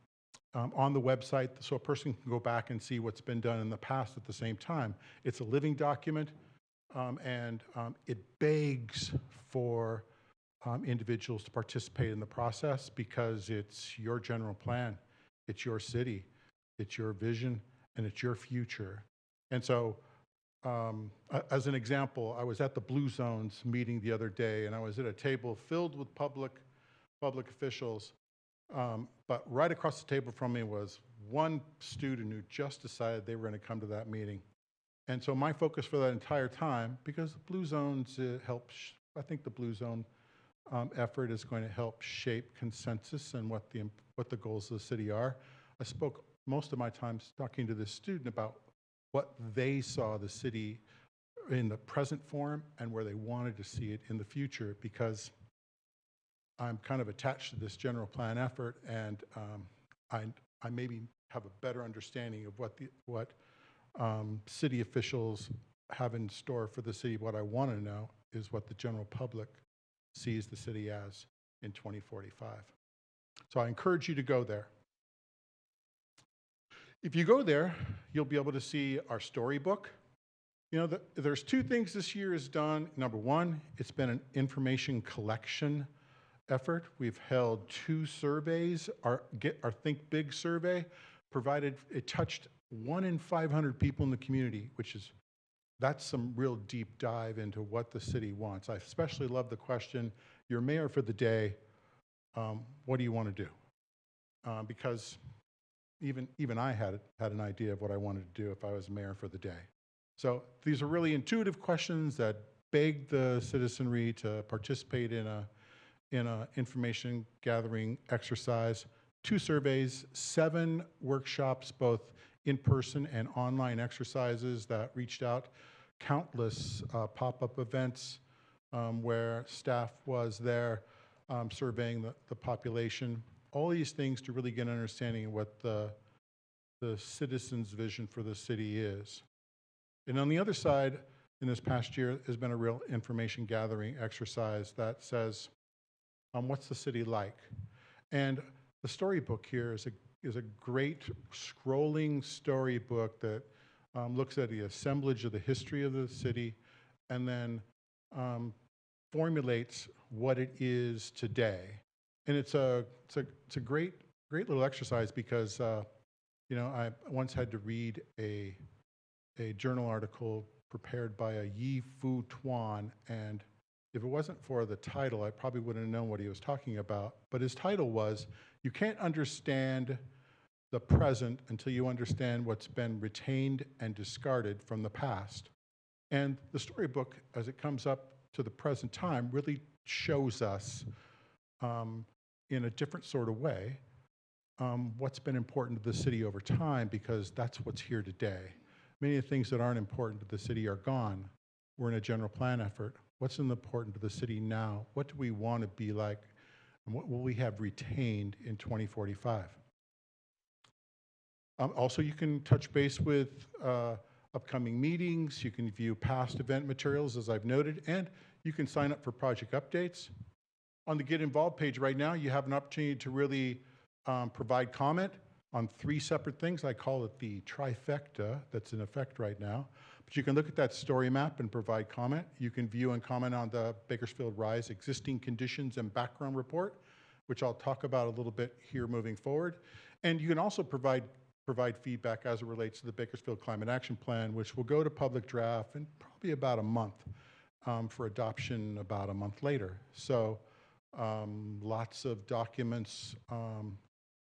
the website, so a person can go back and see what's been done in the past at the same time. It's a living document, and it begs for individuals to participate in the process, because it's your general plan, it's your city, it's your vision, and it's your future. And so, as an example, I was at the Blue Zones meeting the other day, and I was at a table filled with public officials, but right across the table from me was one student who just decided they were going to come to that meeting. And so my focus for that entire time, because the Blue Zones helps, I think the Blue Zone effort is going to help shape consensus and what the goals of the city are. I spoke most of my time talking to this student about what they saw the city in the present form and where they wanted to see it in the future, because I'm kind of attached to this general plan effort, and I maybe have a better understanding of what city officials have in store for the city. What I want to know is what the general public sees the city as in 2045. So I encourage you to go there. If you go there, you'll be able to see our storybook. You know, there's two things this year has done. Number one, it's been an information collection effort. We've held 2 surveys. Our Think Big survey it touched 1 in 500 people in the community, that's some real deep dive into what the city wants. I especially love the question, you're mayor for the day, what do you want to do? Because even I had an idea of what I wanted to do if I was mayor for the day. So these are really intuitive questions that beg the citizenry to participate in a information gathering exercise. 2 surveys, 7 workshops, both in-person and online exercises that reached out, countless pop-up events where staff was there surveying the population. All these things to really get an understanding of what the citizens' vision for the city is. And on the other side, in this past year, has been a real information gathering exercise that says, what's the city like? And the storybook here is a great scrolling storybook that looks at the assemblage of the history of the city and then formulates what it is today. And it's a great little exercise because I once had to read a journal article prepared by a Yi Fu Tuan, and if it wasn't for the title, I probably wouldn't have known what he was talking about. But his title was, "You Can't Understand the Present Until You Understand What's Been Retained and Discarded from the Past." And the storybook, as it comes up to the present time, really shows us in a different sort of way what's been important to the city over time, because that's what's here today. Many of the things that aren't important to the city are gone. We're in a general plan effort. What's important to the city now? What do we want to be like? And what will we have retained in 2045? Also, you can touch base with upcoming meetings. You can view past event materials, as I've noted, and you can sign up for project updates. On the Get Involved page right now, you have an opportunity to really provide comment on 3 separate things. I call it the trifecta that's in effect right now. But you can look at that story map and provide comment. You can view and comment on the Bakersfield Rise existing conditions and background report, which I'll talk about a little bit here moving forward. And you can also provide feedback as it relates to the Bakersfield Climate Action Plan, which will go to public draft in probably about a month for adoption about a month later. So lots of documents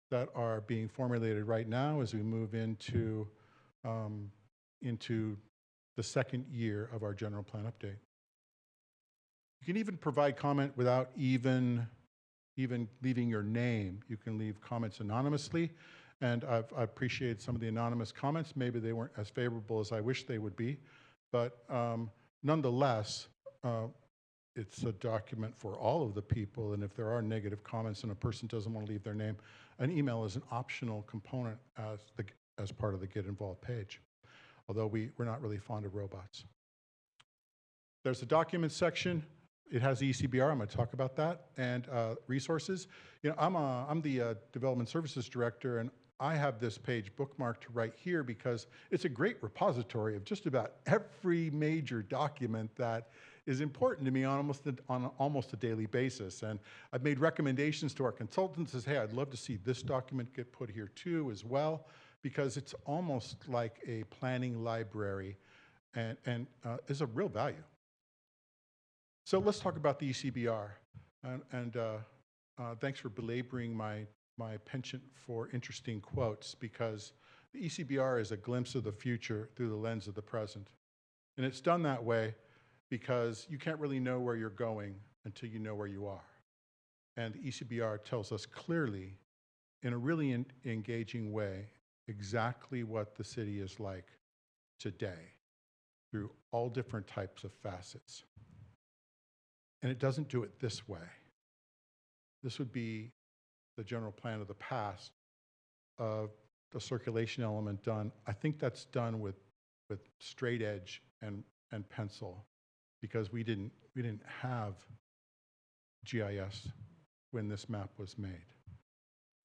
that are being formulated right now as we move into the second year of our general plan update. You can even provide comment without even leaving your name. You can leave comments anonymously, and I've appreciated some of the anonymous comments. Maybe they weren't as favorable as I wish they would be, but nonetheless, it's a document for all of the people, and if there are negative comments and a person doesn't want to leave their name, an email is an optional component as part of the Get Involved page, although we're not really fond of robots. There's a document section. It has the ECBR. I'm going to talk about that, and resources. I'm the Development Services Director, and I have this page bookmarked right here because it's a great repository of just about every major document that is important to me on almost a daily basis. And I've made recommendations to our consultants as, hey, I'd love to see this document get put here too as well, because it's almost like a planning library and is of real value. So let's talk about the ECBR. And thanks for belaboring my penchant for interesting quotes, because the ECBR is a glimpse of the future through the lens of the present. And it's done that way because you can't really know where you're going until you know where you are. And the ECBR tells us clearly, in a really engaging way, exactly what the city is like today through all different types of facets. And it doesn't do it this way. This would be the general plan of the past of the circulation element done. I think that's done with straight edge and pencil, because we didn't have GIS when this map was made.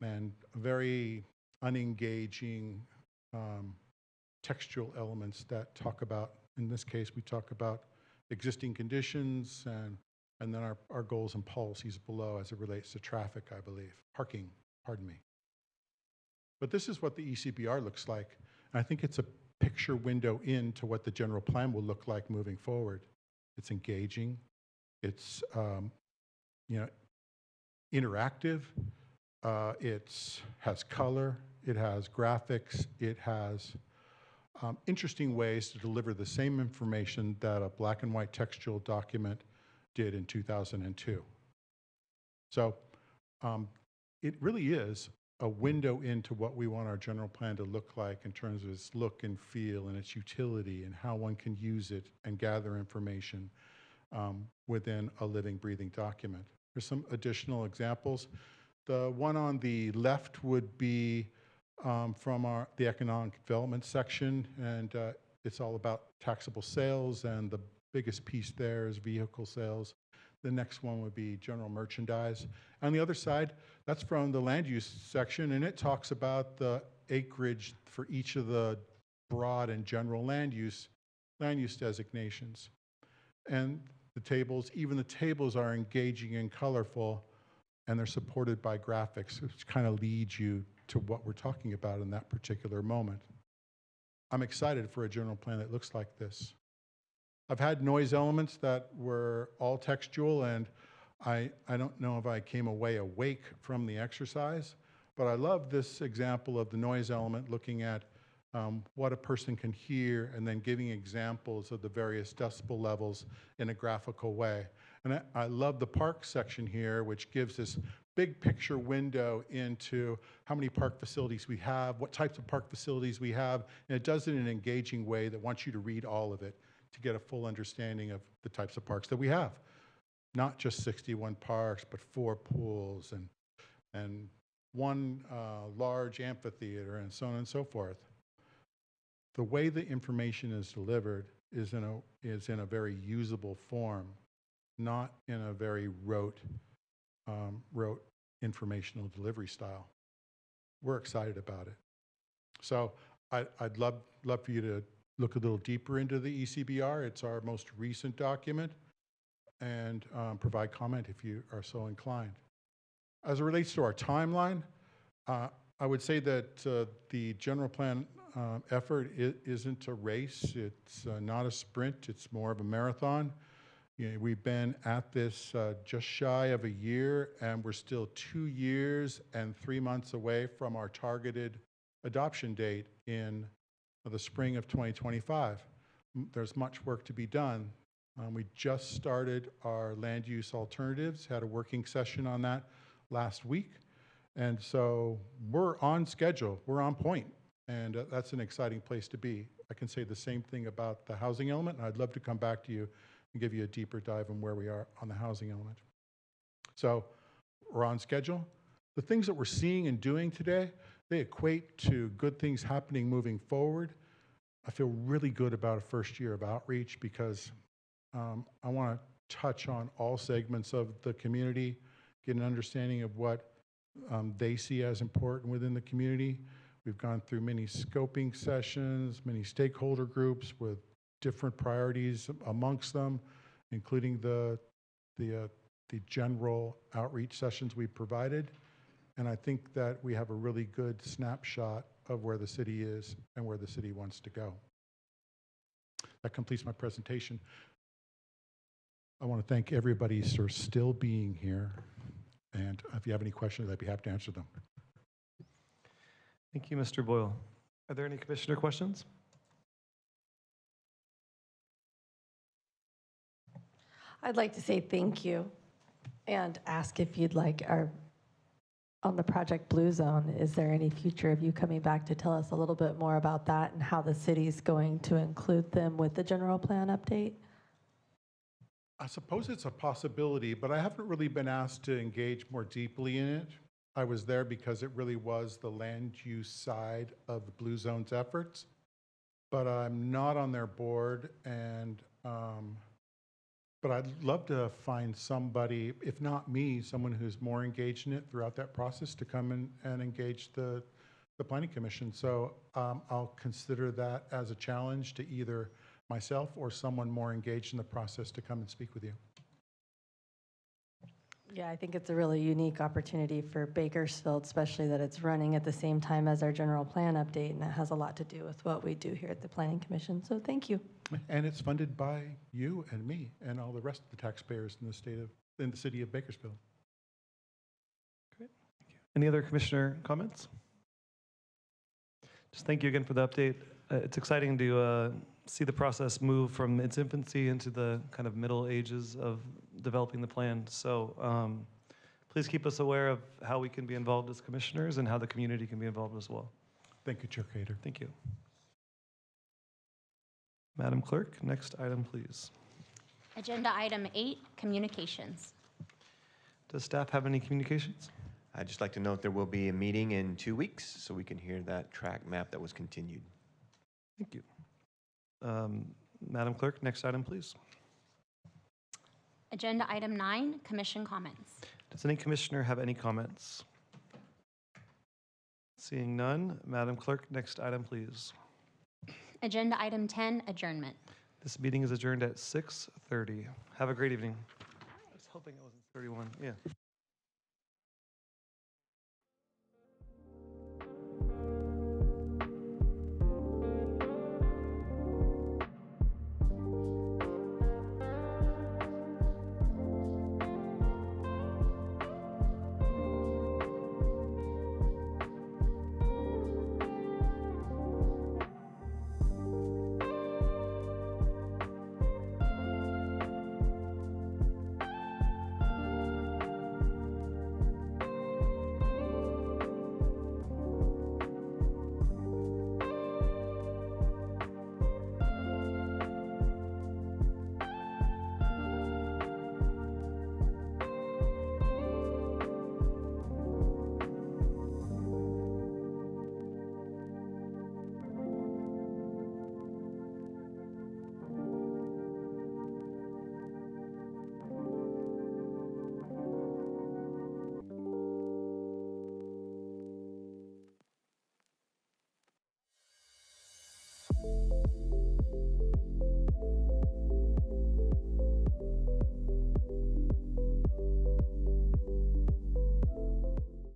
And very unengaging textual elements that talk about, in this case, we talk about existing conditions and then our goals and policies below as it relates to traffic, I believe. Parking, pardon me. But this is what the ECBR looks like. And I think it's a picture window into what the general plan will look like moving forward. It's engaging, it's interactive, It has color, it has graphics, it has interesting ways to deliver the same information that a black and white textual document did in 2002. So it really is a window into what we want our general plan to look like in terms of its look and feel and its utility and how one can use it and gather information within a living, breathing document. There's some additional examples. The one on the left would be from the economic development section, and it's all about taxable sales, and the biggest piece there is vehicle sales. The next one would be general merchandise. On the other side, that's from the land use section, and it talks about the acreage for each of the broad and general land use designations. And the tables, even the tables are engaging and colorful, and they're supported by graphics, which kind of leads you to what we're talking about in that particular moment. I'm excited for a general plan that looks like this. I've had noise elements that were all textual, and I don't know if I came away awake from the exercise, but I love this example of the noise element looking at what a person can hear and then giving examples of the various decibel levels in a graphical way. And I love the park section here, which gives this big picture window into how many park facilities we have, what types of park facilities we have, and it does it in an engaging way that wants you to read all of it to get a full understanding of the types of parks that we have. Not just 61 parks, but 4 pools and 1 large amphitheater and so on and so forth. The way the information is delivered is in a very usable form, not in a very rote informational delivery style. We're excited about it. So I'd love for you to look a little deeper into the ECBR. It's our most recent document, and provide comment if you are so inclined. As it relates to our timeline, I would say that the general plan effort isn't a race. It's not a sprint. It's more of a marathon. You know, we've been at this just shy of a year, and we're still 2 years and 3 months away from our targeted adoption date in the spring of 2025. There's much work to be done. We just started our land use alternatives, had a working session on that last week. And so we're on schedule, we're on point, and that's an exciting place to be. I can say the same thing about the housing element, and I'd love to come back to you and give you a deeper dive on where we are on the housing element. So we're on schedule. The things that we're seeing and doing today, they equate to good things happening moving forward. I feel really good about a first year of outreach because I want to touch on all segments of the community, get an understanding of what they see as important within the community. We've gone through many scoping sessions, many stakeholder groups with different priorities amongst them, including the general outreach sessions we provided. And I think that we have a really good snapshot of where the city is and where the city wants to go. That completes my presentation. I want to thank everybody for still being here. And if you have any questions, I'd be happy to answer them. Thank you, Mr. Boyle. Are there any commissioner questions? I'd like to say thank you and ask if you'd like on the Project Blue Zone, is there any future of you coming back to tell us a little bit more about that and how the city's going to include them with the general plan update? I suppose it's a possibility, but I haven't really been asked to engage more deeply in it. I was there because it really was the land use side of the Blue Zone's efforts, but I'm not on their board, and but I'd love to find somebody, if not me, someone who's more engaged in it throughout that process to come in and engage the Planning Commission. So I'll consider that as a challenge to either myself or someone more engaged in the process to come and speak with you. Yeah, I think it's a really unique opportunity for Bakersfield, especially that it's running at the same time as our general plan update, and it has a lot to do with what we do here at the Planning Commission. So thank you. And it's funded by you and me and all the rest of the taxpayers in the city of Bakersfield. Great, thank you. Any other commissioner comments? Just thank you again for the update. It's exciting to see the process move from its infancy into the kind of middle ages of developing the plan. So please keep us aware of how we can be involved as commissioners and how the community can be involved as well. Thank you, Chair Cater. Thank you. Madam Clerk, next item, please. Agenda item 8, communications. Does staff have any communications? I'd just like to note there will be a meeting in 2 weeks, so we can hear that track map that was continued. Thank you. Madam Clerk, next item, please. Agenda item 9, commission comments. Does any commissioner have any comments? Seeing none, Madam Clerk, next item, please. Agenda item 10, adjournment. This meeting is adjourned at 6:30. Have a great evening. I was hoping it wasn't 31. Yeah.